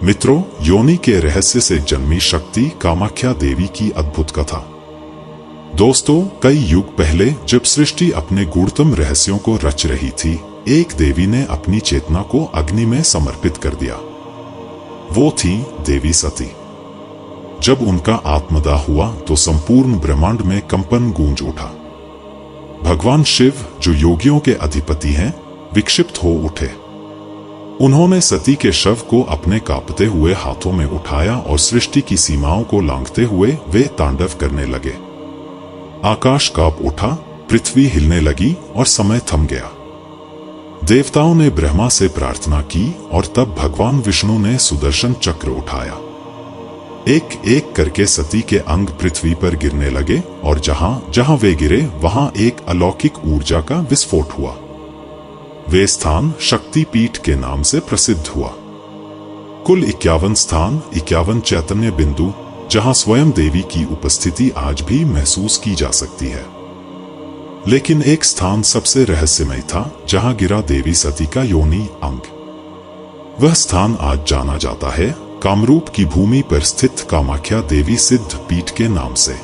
मित्रों, योनि के रहस्य से जन्मी शक्ति कामाख्या देवी की अद्भुत कथा। दोस्तों, कई युग पहले जब सृष्टि अपने गूढ़तम रहस्यों को रच रही थी, एक देवी ने अपनी चेतना को अग्नि में समर्पित कर दिया। वो थी देवी सती। जब उनका आत्मदाह हुआ तो संपूर्ण ब्रह्मांड में कंपन गूंज उठा। भगवान शिव, जो योगियों के अधिपति हैं, विक्षिप्त हो उठे। उन्होंने सती के शव को अपने कांपते हुए हाथों में उठाया और सृष्टि की सीमाओं को लांघते हुए वे तांडव करने लगे। आकाश कांप उठा, पृथ्वी हिलने लगी और समय थम गया। देवताओं ने ब्रह्मा से प्रार्थना की और तब भगवान विष्णु ने सुदर्शन चक्र उठाया। एक एक करके सती के अंग पृथ्वी पर गिरने लगे और जहां जहां वे गिरे वहां एक अलौकिक ऊर्जा का विस्फोट हुआ। वे स्थान शक्तिपीठ के नाम से प्रसिद्ध हुआ। कुल 51 स्थान, 51 चैतन्य बिंदु, जहां स्वयं देवी की उपस्थिति आज भी महसूस की जा सकती है। लेकिन एक स्थान सबसे रहस्यमय था, जहां गिरा देवी सती का योनि अंग। वह स्थान आज जाना जाता है कामरूप की भूमि पर स्थित कामाख्या देवी सिद्ध पीठ के नाम से।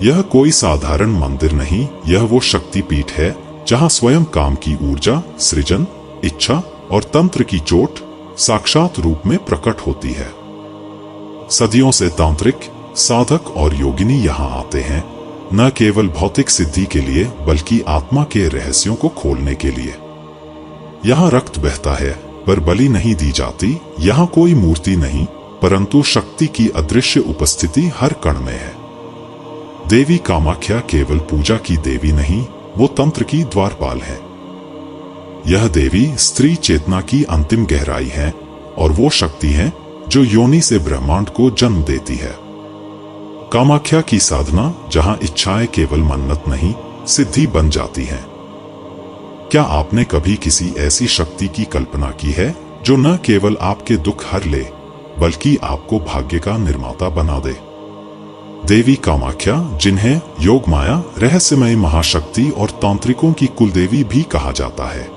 यह कोई साधारण मंदिर नहीं, यह वो शक्तिपीठ है जहां स्वयं काम की ऊर्जा, सृजन, इच्छा और तंत्र की चोट साक्षात रूप में प्रकट होती है। सदियों से तांत्रिक, साधक और योगिनी यहाँ आते हैं, न केवल भौतिक सिद्धि के लिए बल्कि आत्मा के रहस्यों को खोलने के लिए। यहाँ रक्त बहता है पर बलि नहीं दी जाती। यहाँ कोई मूर्ति नहीं, परंतु शक्ति की अदृश्य उपस्थिति हर कण में है। देवी कामाख्या केवल पूजा की देवी नहीं, वो तंत्र की द्वारपाल है। यह देवी स्त्री चेतना की अंतिम गहराई है और वो शक्ति है जो योनि से ब्रह्मांड को जन्म देती है। कामाख्या की साधना, जहां इच्छाएं केवल मन्नत नहीं, सिद्धि बन जाती हैं। क्या आपने कभी किसी ऐसी शक्ति की कल्पना की है जो न केवल आपके दुख हर ले, बल्कि आपको भाग्य का निर्माता बना दे? देवी कामाख्या, जिन्हें योग माया, रहस्यमय महाशक्ति और तांत्रिकों की कुलदेवी भी कहा जाता है,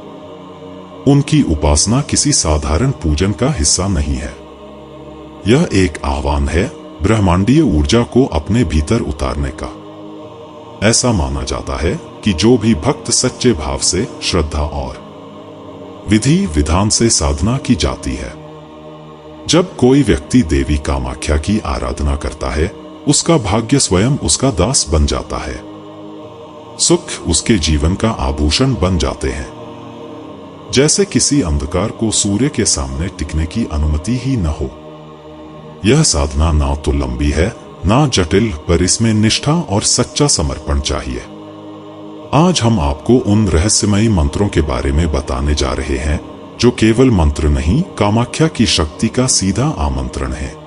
उनकी उपासना किसी साधारण पूजन का हिस्सा नहीं है। यह एक आह्वान है ब्रह्मांडीय ऊर्जा को अपने भीतर उतारने का। ऐसा माना जाता है कि जो भी भक्त सच्चे भाव से, श्रद्धा और विधि विधान से साधना की जाती है, जब कोई व्यक्ति देवी कामाख्या की आराधना करता है, उसका भाग्य स्वयं उसका दास बन जाता है। सुख उसके जीवन का आभूषण बन जाते हैं। जैसे किसी अंधकार को सूर्य के सामने टिकने की अनुमति ही न हो। यह साधना ना तो लंबी है, ना जटिल, पर इसमें निष्ठा और सच्चा समर्पण चाहिए। आज हम आपको उन रहस्यमयी मंत्रों के बारे में बताने जा रहे हैं जो केवल मंत्र नहीं, कामाख्या की शक्ति का सीधा आमंत्रण है।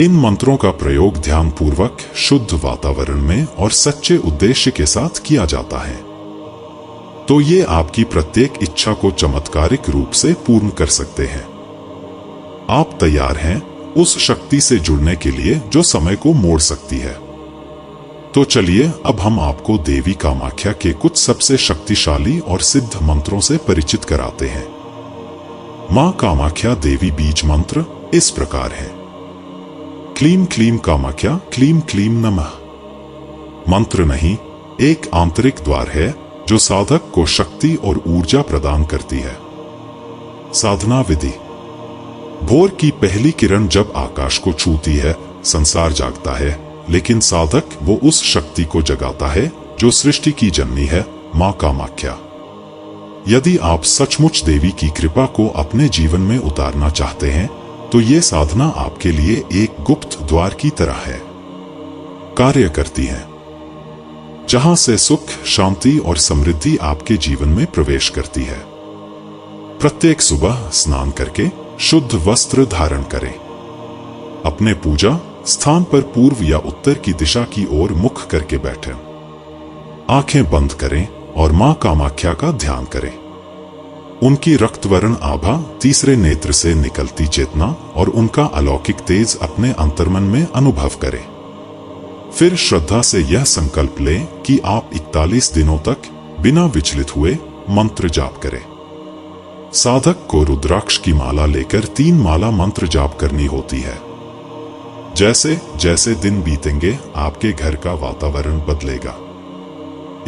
इन मंत्रों का प्रयोग ध्यानपूर्वक, शुद्ध वातावरण में और सच्चे उद्देश्य के साथ किया जाता है, तो ये आपकी प्रत्येक इच्छा को चमत्कारिक रूप से पूर्ण कर सकते हैं। आप तैयार हैं उस शक्ति से जुड़ने के लिए जो समय को मोड़ सकती है? तो चलिए अब हम आपको देवी कामाख्या के कुछ सबसे शक्तिशाली और सिद्ध मंत्रों से परिचित कराते हैं। मां कामाख्या देवी बीज मंत्र इस प्रकार है। क्लीम क्लीम कामाख्या, क्लीम क्लीम नमः। मंत्र नहीं, एक आंतरिक द्वार है जो साधक को शक्ति और ऊर्जा प्रदान करती है। साधना विधि। भोर की पहली किरण जब आकाश को छूती है, संसार जागता है, लेकिन साधक वो उस शक्ति को जगाता है जो सृष्टि की जननी है, मां कामाख्या। यदि आप सचमुच देवी की कृपा को अपने जीवन में उतारना चाहते हैं, तो ये साधना आपके लिए एक गुप्त द्वार की तरह है। कार्य करती है, जहां से सुख, शांति और समृद्धि आपके जीवन में प्रवेश करती है। प्रत्येक सुबह स्नान करके शुद्ध वस्त्र धारण करें। अपने पूजा स्थान पर पूर्व या उत्तर की दिशा की ओर मुख करके बैठें। आंखें बंद करें और मां कामाख्या का ध्यान करें। उनकी रक्तवर्ण आभा, तीसरे नेत्र से निकलती चेतना और उनका अलौकिक तेज अपने अंतर्मन में अनुभव करें। फिर श्रद्धा से यह संकल्प लें कि आप 41 दिनों तक बिना विचलित हुए मंत्र जाप करें। साधक को रुद्राक्ष की माला लेकर 3 माला मंत्र जाप करनी होती है। जैसे जैसे दिन बीतेंगे आपके घर का वातावरण बदलेगा।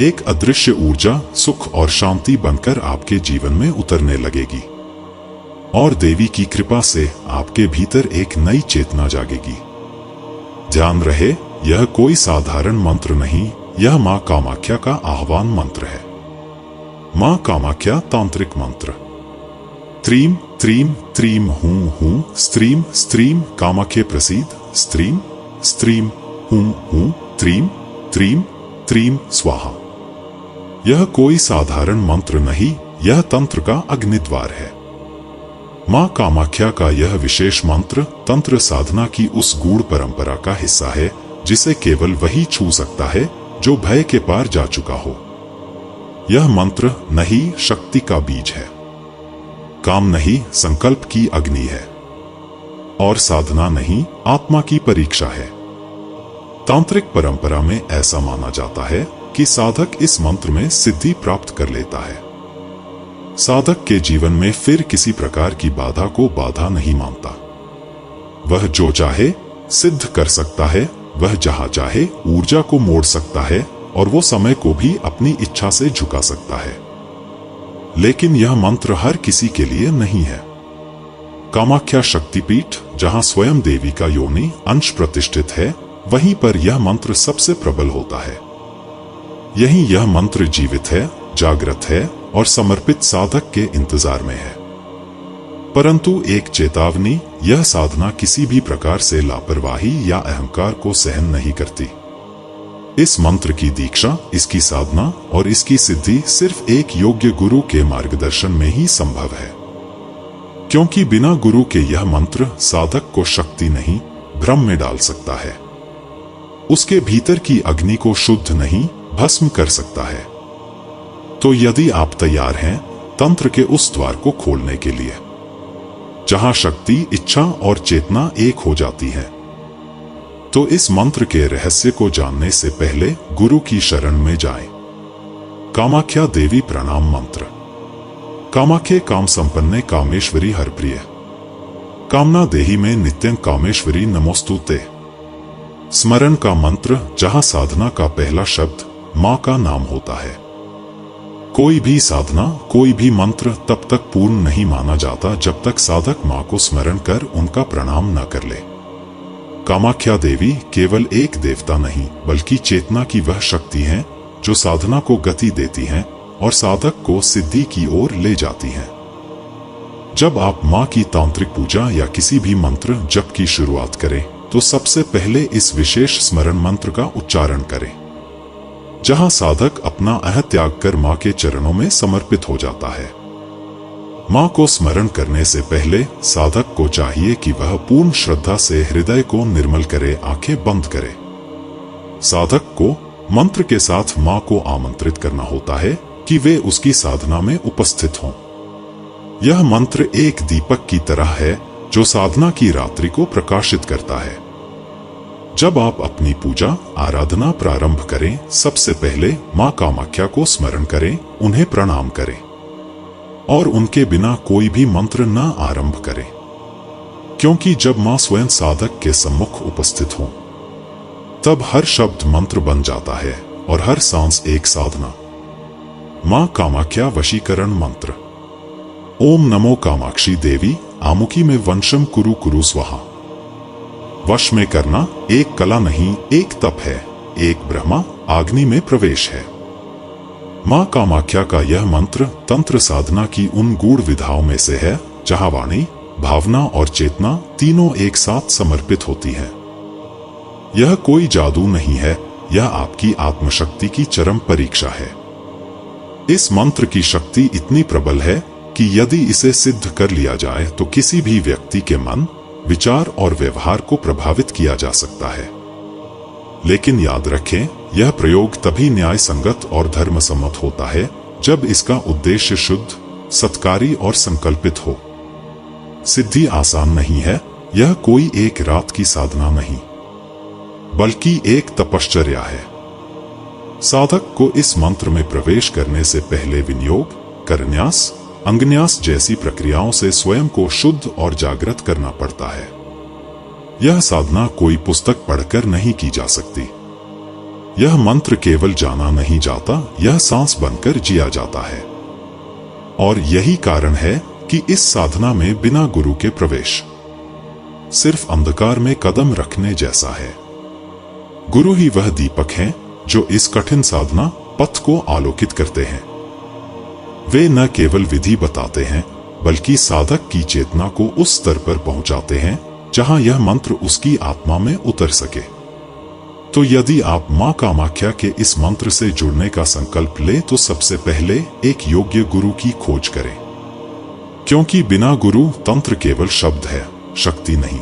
एक अदृश्य ऊर्जा सुख और शांति बनकर आपके जीवन में उतरने लगेगी और देवी की कृपा से आपके भीतर एक नई चेतना जागेगी। ध्यान रहे, यह कोई साधारण मंत्र नहीं, यह मां कामाख्या का आह्वान मंत्र है। मां कामाख्या तांत्रिक मंत्र। त्रीम त्रीम त्रीम हूं हूं स्त्रीम स्त्रीम कामाख्ये प्रसीद स्त्रीम स्त्रीम हूं त्रीम त्रीम त्रीम स्वाहा। यह कोई साधारण मंत्र नहीं, यह तंत्र का अग्निद्वार है। मां कामाख्या का यह विशेष मंत्र तंत्र साधना की उस गूढ़ परंपरा का हिस्सा है जिसे केवल वही छू सकता है जो भय के पार जा चुका हो। यह मंत्र नहीं शक्ति का बीज है, काम नहीं संकल्प की अग्नि है, और साधना नहीं आत्मा की परीक्षा है। तांत्रिक परंपरा में ऐसा माना जाता है कि साधक इस मंत्र में सिद्धि प्राप्त कर लेता है। साधक के जीवन में फिर किसी प्रकार की बाधा को बाधा नहीं मानता। वह जो चाहे सिद्ध कर सकता है, वह जहां चाहे ऊर्जा को मोड़ सकता है और वो समय को भी अपनी इच्छा से झुका सकता है। लेकिन यह मंत्र हर किसी के लिए नहीं है। कामाख्या शक्तिपीठ, जहां स्वयं देवी का योनि अंश प्रतिष्ठित है, वहीं पर यह मंत्र सबसे प्रबल होता है। यही यह मंत्र जीवित है, जागृत है और समर्पित साधक के इंतजार में है। परंतु एक चेतावनी, यह साधना किसी भी प्रकार से लापरवाही या अहंकार को सहन नहीं करती। इस मंत्र की दीक्षा, इसकी साधना और इसकी सिद्धि सिर्फ एक योग्य गुरु के मार्गदर्शन में ही संभव है। क्योंकि बिना गुरु के यह मंत्र साधक को शक्ति नहीं, भ्रम में डाल सकता है। उसके भीतर की अग्नि को शुद्ध नहीं, भस्म कर सकता है। तो यदि आप तैयार हैं तंत्र के उस द्वार को खोलने के लिए जहां शक्ति, इच्छा और चेतना एक हो जाती है, तो इस मंत्र के रहस्य को जानने से पहले गुरु की शरण में जाएं। कामाख्या देवी प्रणाम मंत्र। कामाख्ये काम संपन्ने कामेश्वरी हरप्रिय, कामना देही में नित्यं कामेश्वरी नमोस्तुते। स्मरण का मंत्र, जहां साधना का पहला शब्द मां का नाम होता है। कोई भी साधना, कोई भी मंत्र तब तक पूर्ण नहीं माना जाता जब तक साधक मां को स्मरण कर उनका प्रणाम न कर ले। कामाख्या देवी केवल एक देवता नहीं, बल्कि चेतना की वह शक्ति है जो साधना को गति देती है और साधक को सिद्धि की ओर ले जाती है। जब आप मां की तांत्रिक पूजा या किसी भी मंत्र जप की शुरुआत करें, तो सबसे पहले इस विशेष स्मरण मंत्र का उच्चारण करें, जहां साधक अपना अह त्याग कर मां के चरणों में समर्पित हो जाता है। मां को स्मरण करने से पहले साधक को चाहिए कि वह पूर्ण श्रद्धा से हृदय को निर्मल करे, आंखें बंद करे। साधक को मंत्र के साथ मां को आमंत्रित करना होता है कि वे उसकी साधना में उपस्थित हों। यह मंत्र एक दीपक की तरह है जो साधना की रात्रि को प्रकाशित करता है। जब आप अपनी पूजा आराधना प्रारंभ करें, सबसे पहले मां कामाख्या को स्मरण करें, उन्हें प्रणाम करें और उनके बिना कोई भी मंत्र न आरंभ करें। क्योंकि जब मां स्वयं साधक के सम्मुख उपस्थित हों, तब हर शब्द मंत्र बन जाता है और हर सांस एक साधना। मां कामाख्या वशीकरण मंत्र। ओम नमो कामाक्षी देवी, आमुखी में वंशम कुरु कुरु स्वाहा। वश में करना एक कला नहीं, एक तप है, एक ब्रह्मा आग्नि में प्रवेश है। मां कामाख्या का यह मंत्र तंत्र साधना की उन गूढ़ विधाओं में से है जहां वाणी, भावना और चेतना तीनों एक साथ समर्पित होती हैं। यह कोई जादू नहीं है, यह आपकी आत्मशक्ति की चरम परीक्षा है। इस मंत्र की शक्ति इतनी प्रबल है कि यदि इसे सिद्ध कर लिया जाए तो किसी भी व्यक्ति के मन, विचार और व्यवहार को प्रभावित किया जा सकता है। लेकिन याद रखें, यह प्रयोग तभी न्याय संगत और धर्मसम्मत होता है जब इसका उद्देश्य शुद्ध, सत्कारी और संकल्पित हो। सिद्धि आसान नहीं है, यह कोई एक रात की साधना नहीं, बल्कि एक तपश्चर्या है। साधक को इस मंत्र में प्रवेश करने से पहले विनियोग, करन्यास, अंगन्यास जैसी प्रक्रियाओं से स्वयं को शुद्ध और जागृत करना पड़ता है। यह साधना कोई पुस्तक पढ़कर नहीं की जा सकती। यह मंत्र केवल जाना नहीं जाता, यह सांस बनकर जिया जाता है। और यही कारण है कि इस साधना में बिना गुरु के प्रवेश सिर्फ अंधकार में कदम रखने जैसा है। गुरु ही वह दीपक हैं जो इस कठिन साधना पथ को आलोकित करते हैं। वे न केवल विधि बताते हैं, बल्कि साधक की चेतना को उस स्तर पर पहुंचाते हैं जहां यह मंत्र उसकी आत्मा में उतर सके। तो यदि आप मां कामाख्या के इस मंत्र से जुड़ने का संकल्प ले तो सबसे पहले एक योग्य गुरु की खोज करें, क्योंकि बिना गुरु तंत्र केवल शब्द है, शक्ति नहीं,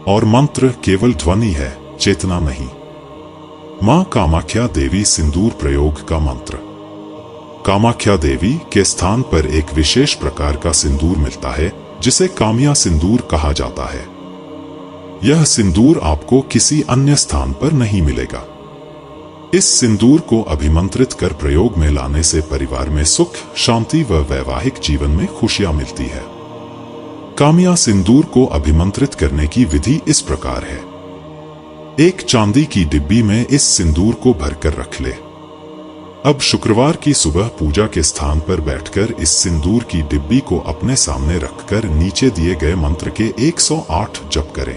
और मंत्र केवल ध्वनि है, चेतना नहीं। मां कामाख्या देवी सिंदूर प्रयोग का मंत्र। कामाख्या देवी के स्थान पर एक विशेष प्रकार का सिंदूर मिलता है जिसे कामिया सिंदूर कहा जाता है। यह सिंदूर आपको किसी अन्य स्थान पर नहीं मिलेगा। इस सिंदूर को अभिमंत्रित कर प्रयोग में लाने से परिवार में सुख, शांति व वैवाहिक जीवन में खुशियां मिलती है। कामिया सिंदूर को अभिमंत्रित करने की विधि इस प्रकार है। एक चांदी की डिब्बी में इस सिंदूर को भरकर रख ले। अब शुक्रवार की सुबह पूजा के स्थान पर बैठकर इस सिंदूर की डिब्बी को अपने सामने रखकर नीचे दिए गए मंत्र के 108 जप करें।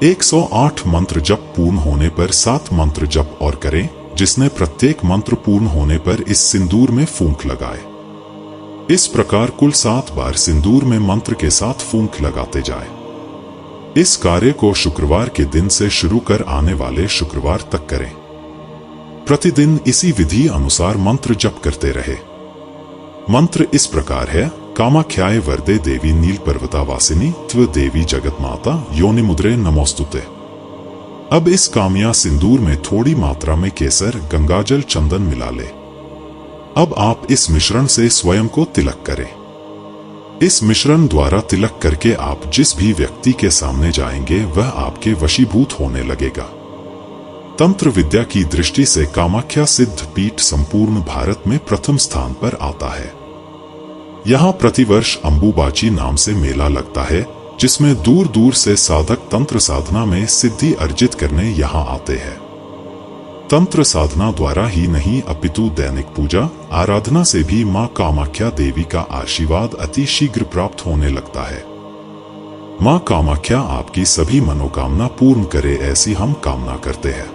108 मंत्र जप पूर्ण होने पर 7 मंत्र जप और करें, जिसने प्रत्येक मंत्र पूर्ण होने पर इस सिंदूर में फूंक लगाए। इस प्रकार कुल 7 बार सिंदूर में मंत्र के साथ फूंक लगाते जाए। इस कार्य को शुक्रवार के दिन से शुरू कर आने वाले शुक्रवार तक करें। प्रतिदिन इसी विधि अनुसार मंत्र जप करते रहे। मंत्र इस प्रकार है: कामाख्याय वरदे देवी नील पर्वता वासिनी त्व देवी जगत माता योनि मुद्रे नमोस्तुते। अब इस कामिया सिंदूर में थोड़ी मात्रा में केसर, गंगाजल, चंदन मिला ले। अब आप इस मिश्रण से स्वयं को तिलक करें। इस मिश्रण द्वारा तिलक करके आप जिस भी व्यक्ति के सामने जाएंगे वह आपके वशीभूत होने लगेगा। तंत्र विद्या की दृष्टि से कामाख्या सिद्ध पीठ संपूर्ण भारत में प्रथम स्थान पर आता है। यहाँ प्रतिवर्ष अंबुबाची नाम से मेला लगता है, जिसमें दूर दूर से साधक तंत्र साधना में सिद्धि अर्जित करने यहाँ आते हैं। तंत्र साधना द्वारा ही नहीं अपितु दैनिक पूजा आराधना से भी मां कामाख्या देवी का आशीर्वाद अति शीघ्र प्राप्त होने लगता है। मां कामाख्या आपकी सभी मनोकामना पूर्ण करे, ऐसी हम कामना करते हैं।